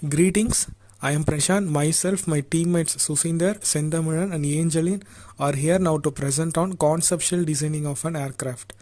Greetings, I am Prashant. Myself, my teammates SUSINDHAR, SENTHAMIZHAN and ANGELIN are here now to present on conceptual designing of an aircraft.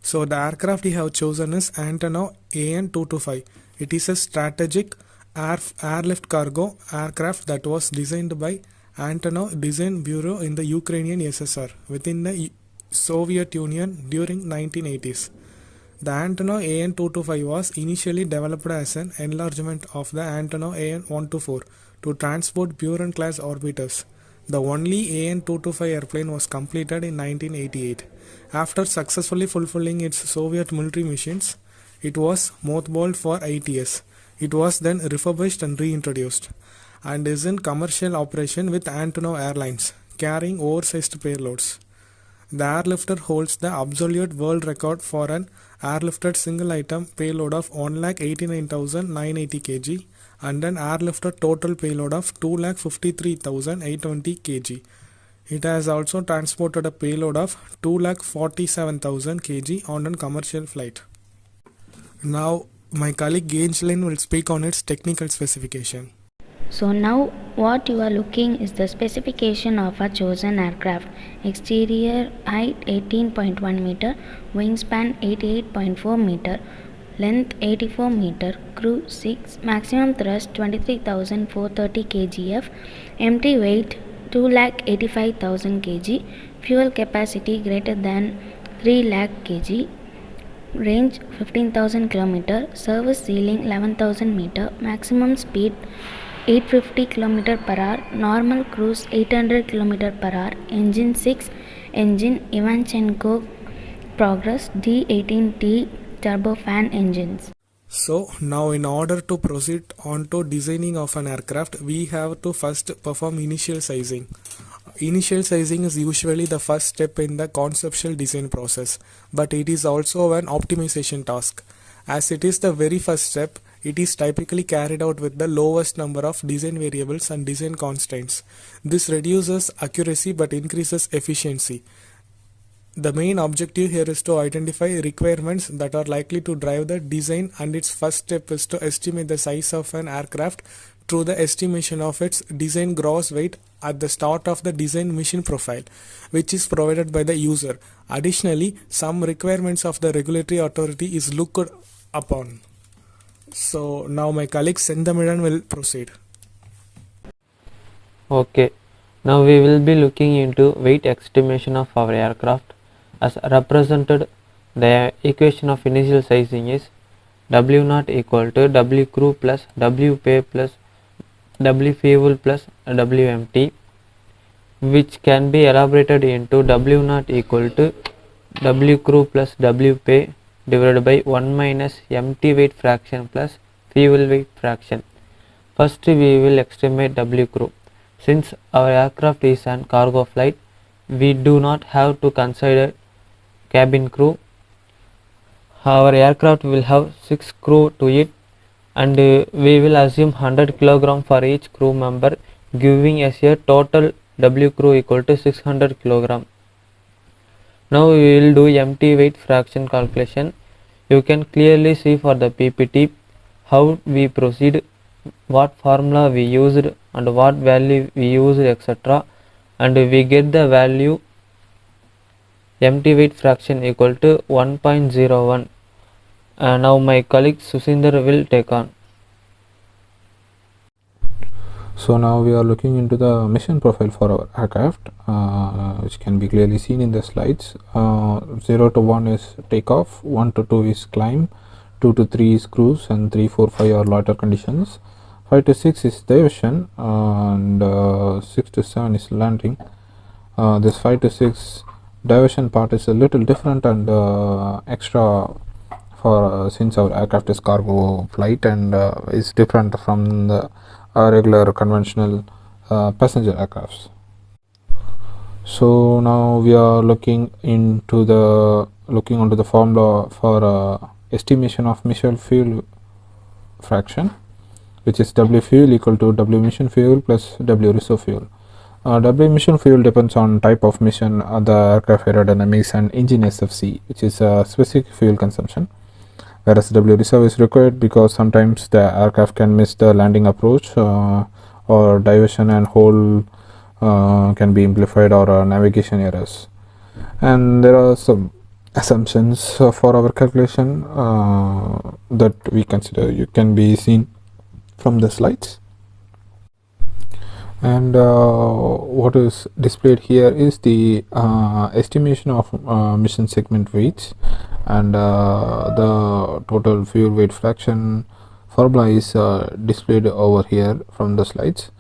So the aircraft we have chosen is Antonov AN225. It is a strategic airlift cargo aircraft that was designed by Antonov Design Bureau in the Ukrainian SSR within the Soviet Union during 1980s. The Antonov AN225 was initially developed as an enlargement of the Antonov AN124 to transport Buran-class orbiters. The only AN225 airplane was completed in 1988. After successfully fulfilling its Soviet military missions, it was mothballed for 8 years. It was then refurbished and reintroduced, and is in commercial operation with Antonov Airlines, carrying oversized payloads. The airlifter holds the absolute world record for an airlifted single-item payload of 1,89,980 kg and an airlifted total payload of 2,53,820 kg. It has also transported a payload of 2,47,000 kg on a commercial flight. Now, my colleague ANGELIN will speak on its technical specification. So now what you are looking is the specification of a chosen aircraft. Exterior height 18.1 meter, wingspan 88.4 meter, length 84 meter, crew 6, maximum thrust 23,430 kgf, empty weight 2,85,000 kg, fuel capacity greater than 3 lakh kg, range 15,000 km, service ceiling 11,000 meter, maximum speed 850 km per hour, normal cruise 800 km per hour, engine 6, engine Ivanchenko Progress D18T turbofan engines. So now in order to proceed on to designing of an aircraft, we have to first perform initial sizing. Initial sizing is usually the first step in the conceptual design process, but it is also an optimization task. As it is the very first step, it is typically carried out with the lowest number of design variables and design constraints. This reduces accuracy but increases efficiency. The main objective here is to identify requirements that are likely to drive the design, and its first step is to estimate the size of an aircraft through the estimation of its design gross weight at the start of the design mission profile, which is provided by the user. Additionally, some requirements of the regulatory authority is looked upon. So now my colleague SENTHAMIZHAN will proceed. Okay, now we will be looking into weight estimation of our aircraft. As represented, the equation of initial sizing is W0 equal to W crew plus W pay plus W fuel plus W empty, which can be elaborated into W0 equal to W crew plus W pay divided by 1 minus empty weight fraction plus fuel weight fraction. First we will estimate W crew. Since our aircraft is an cargo flight, we do not have to consider cabin crew. Our aircraft will have 6 crew to it, and we will assume 100 kg for each crew member, giving us a total W crew equal to 600 kg. Now we will do empty weight fraction calculation. You can clearly see for the PPT how we proceed, what formula we used and what value we used, etc. And we get the value empty weight fraction equal to 1.01. Now my colleague SUSINDHAR will take on. So now we are looking into the mission profile for our aircraft, which can be clearly seen in the slides. 0 to 1 is takeoff, 1 to 2 is climb, 2 to 3 is cruise, and 3, 4, 5 are loiter conditions. 5 to 6 is diversion, and 6 to 7 is landing. This 5 to 6 diversion part is a little different and extra for since our aircraft is cargo flight and is different from the regular conventional passenger aircrafts. So now we are looking onto the formula for estimation of mission fuel fraction, which is W fuel equal to W mission fuel plus W reserve fuel. W mission fuel depends on type of mission, the aircraft aerodynamics, and engine SFC, which is specific fuel consumption. whereas W reserve is required because sometimes the aircraft can miss the landing approach, or diversion and hole can be amplified, or navigation errors. And there are some assumptions for our calculation that we consider. You can be seen from the slides. And what is displayed here is the estimation of mission segment weights, and the total fuel weight fraction formula is displayed over here from the slides,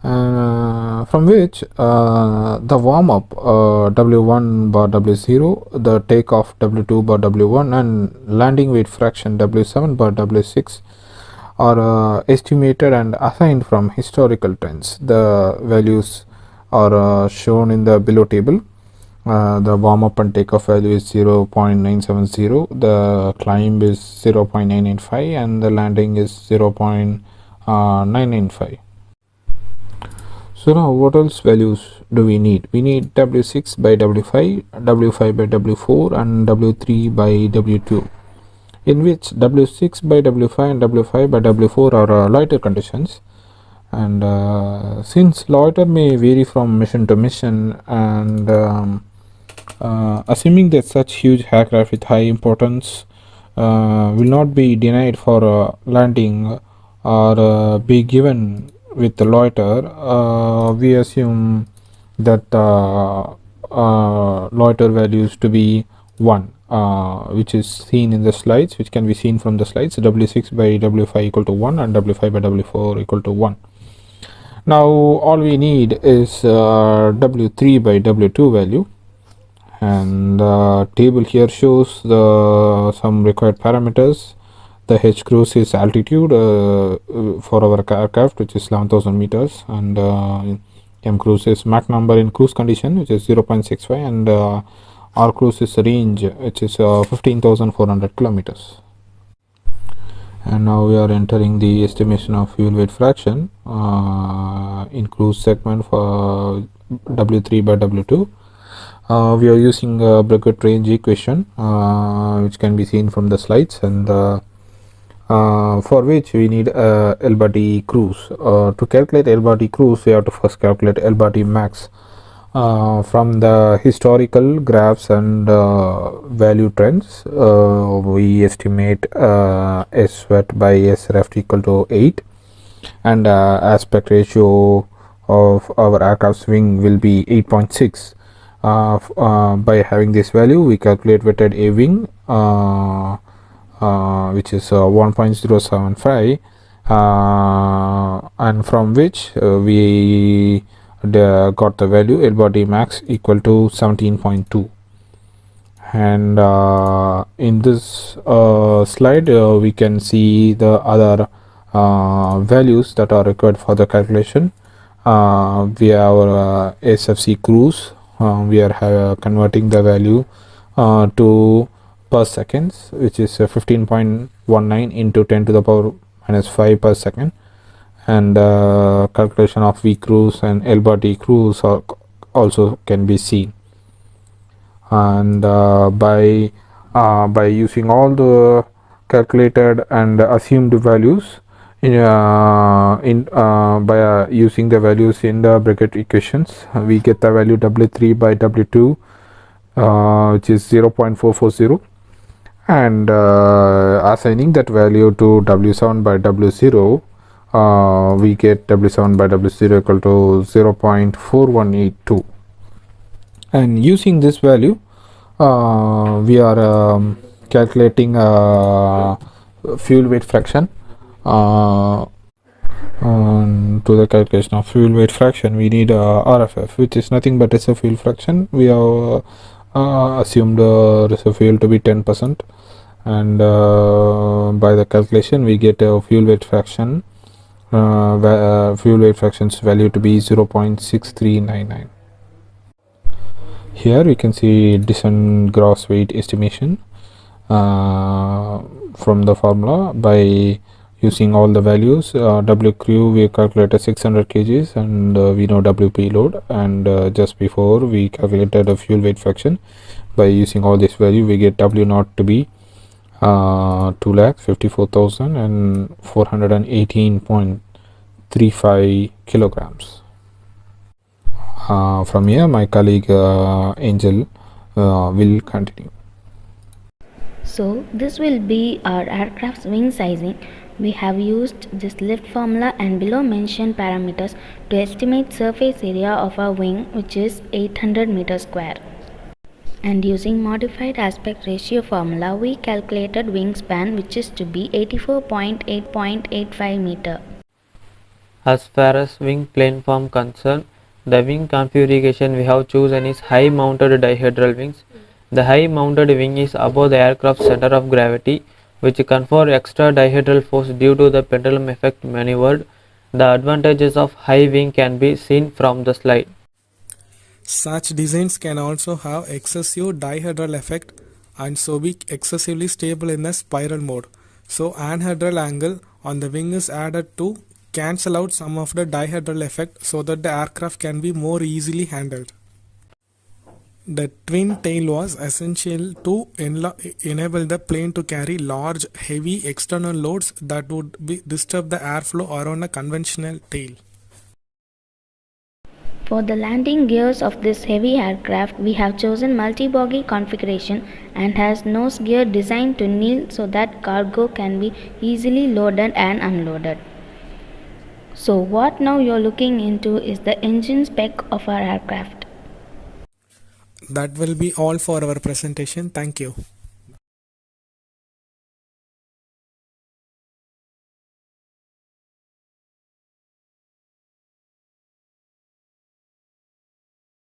from which the warm up W1 bar W0, the takeoff W2 bar W1, and landing weight fraction W7 bar W6 are estimated and assigned from historical trends. The values are shown in the below table. The warm up and takeoff value is 0.970, the climb is 0.995, and the landing is 0.995. So now what else values do we need? We need W6 by W5, W5 by W4, and W3 by W2, in which W6 by W5 and W5 by W4 are loiter conditions. And since loiter may vary from mission to mission, and assuming that such huge aircraft with high importance will not be denied for landing or be given with the loiter, we assume that loiter values to be 1, which is seen in the slides, which can be seen from the slides. W6 by W5 equal to 1 and W5 by W4 equal to 1. Now all we need is W3 by W2 value, and the table here shows the some required parameters. The H cruise is altitude for our aircraft, which is 11,000 meters, and M cruise is Mach number in cruise condition, which is 0.65, and R cruise is range, which is 15,400 kilometers. And now we are entering the estimation of fuel weight fraction in cruise segment for W3 by W2. We are using a bracket range equation, which can be seen from the slides, and for which we need L bar D cruise. To calculate L bar D cruise, we have to first calculate L bar D max from the historical graphs and value trends. We estimate S wet by S ref equal to 8, and aspect ratio of our aircraft's wing will be 8.6. By having this value, we calculate wetted A wing, which is 1.075, and from which we got the value L bar D max equal to 17.2. And in this slide we can see the other values that are required for the calculation. We have our SFC cruise. We are converting the value to per seconds, which is 15.19 into 10 to the power minus 5 per second, and calculation of V cruise and L bar D cruise also can be seen. And by using all the calculated and assumed values by using the values in the bracket equations, we get the value W3 by W2, which is 0.440, and assigning that value to W7 by W0, we get W7 by W0 equal to 0.4182. And using this value, we are calculating fuel weight fraction. To the calculation of fuel weight fraction, we need RFF, which is nothing but reserve fuel fraction. We have assumed reserve fuel to be 10%, and by the calculation we get a fuel weight fraction, fuel weight fraction's value to be 0.6399. Here we can see descent gross weight estimation from the formula. By using all the values, W crew we calculated 600 kgs, and we know W payload, and just before we calculated a fuel weight fraction. By using all this value, we get W naught to be 2,54,418.35 kilograms. From here my colleague Angel will continue. So this will be our aircraft's wing sizing. We have used this lift formula and below mentioned parameters to estimate surface area of our wing, which is 800 meters square. And using modified aspect ratio formula, we calculated wingspan, which is to be 84.8.85 meter. As far as wing planeform concerned, the wing configuration we have chosen is high mounted dihedral wings. The high mounted wing is above the aircraft's center of gravity, which confer extra dihedral force due to the pendulum effect maneuvered. The advantages of high wing can be seen from the slide. Such designs can also have excessive dihedral effect and so be excessively stable in the spiral mode. So anhedral angle on the wing is added to cancel out some of the dihedral effect so that the aircraft can be more easily handled. The twin tail was essential to enable the plane to carry large, heavy external loads that would disturb the airflow around a conventional tail. For the landing gears of this heavy aircraft, we have chosen multi-bogie configuration and has nose gear designed to kneel so that cargo can be easily loaded and unloaded. So what now you're looking into is the engine spec of our aircraft. That will be all for our presentation. Thank you.